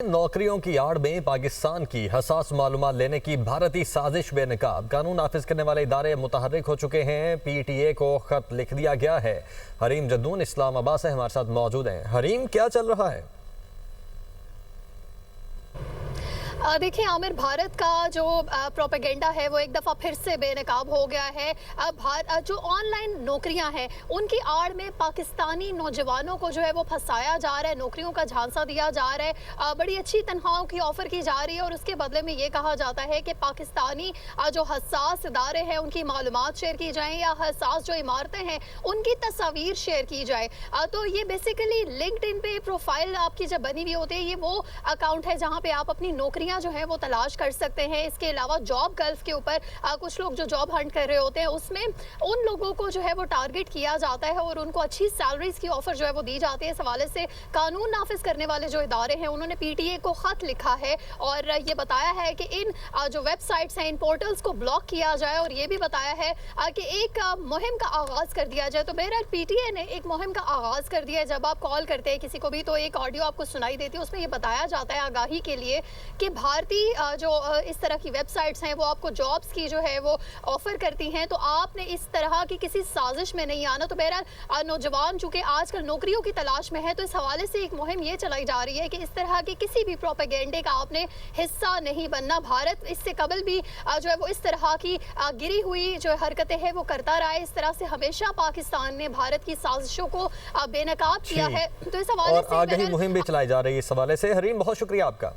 नौकरियों की आड़ में पाकिस्तान की हसास मालूमात लेने की भारतीय साजिश बेनकाब। कानून नाफिज करने वाले इदारे मुतहर्रिक हो चुके हैं। पीटीए को खत लिख दिया गया है। हरीम जद्दून इस्लामाबाद से हमारे साथ मौजूद हैं। हरीम, क्या चल रहा है? देखिए आमिर, भारत का जो प्रोपेगेंडा है वो एक दफ़ा फिर से बेनकाब हो गया है। जो ऑनलाइन नौकरियां हैं उनकी आड़ में पाकिस्तानी नौजवानों को जो है वो फंसाया जा रहा है, नौकरियों का झांसा दिया जा रहा है, बड़ी अच्छी तनख्वाहों की ऑफ़र की जा रही है और उसके बदले में ये कहा जाता है कि पाकिस्तानी जो हसास इदारे हैं उनकी मालूमात शेयर की जाएँ या हसास जो इमारतें हैं उनकी तस्वीर शेयर की जाए। तो ये बेसिकली लिंक्डइन पे प्रोफाइल आपकी जब बनी हुई होती है, ये वो अकाउंट है जहाँ पे आप अपनी नौकरियां जो है वो तलाश कर सकते हैं। इसके अलावा जॉब गल्फ के ऊपर कुछ लोग जो जॉब हंट कर रहे होते हैं उसमें उन लोगों को जो है वो टारगेट किया जाता है और उनको अच्छी सैलरीज की ऑफर जो है वो दी जाती है। इस हवाले से कानून नाफिज करने वाले जो इदारे हैं उन्होंने पीटीए को खत लिखा है और ये बताया है कि इन जो वेबसाइट्स हैं, इन पोर्टल्स को ब्लॉक किया जाए और ये भी बताया है कि एक मुहिम का आगाज कर दिया जाए। तो बहरहाल पीटीए ने एक मुहिम का आगाज कर दिया है। जब आप कॉल करते हैं किसी को भी तो एक ऑडियो आपको सुनाई देती है, उसमें ये बताया जाता है आगाही के लिए कि भारतीय जो इस तरह की वेबसाइट्स हैं वो आपको जॉब्स की जो है वो ऑफर करती हैं, तो आपने इस तरह की किसी साजिश में नहीं आना। तो बहरहाल नौजवान चूंकि आजकल नौकरियों की तलाश में है तो इस हवाले से एक मुहिम ये चलाई जा रही है कि इस तरह की किसी भी प्रोपेगेंडे का आपने हिस्सा नहीं बनना। भारत इससे कबल भी जो है वो इस तरह की गिरी हुई जो हरकतें हैं वो करता रहा है। इस तरह से हमेशा पाकिस्तान ने भारत की साजिशों को बेनकाब किया है। तो इस हवाले से आगे ही मुहिम भी चलाई जा रही है। इस हवाले से हरीम, बहुत शुक्रिया आपका।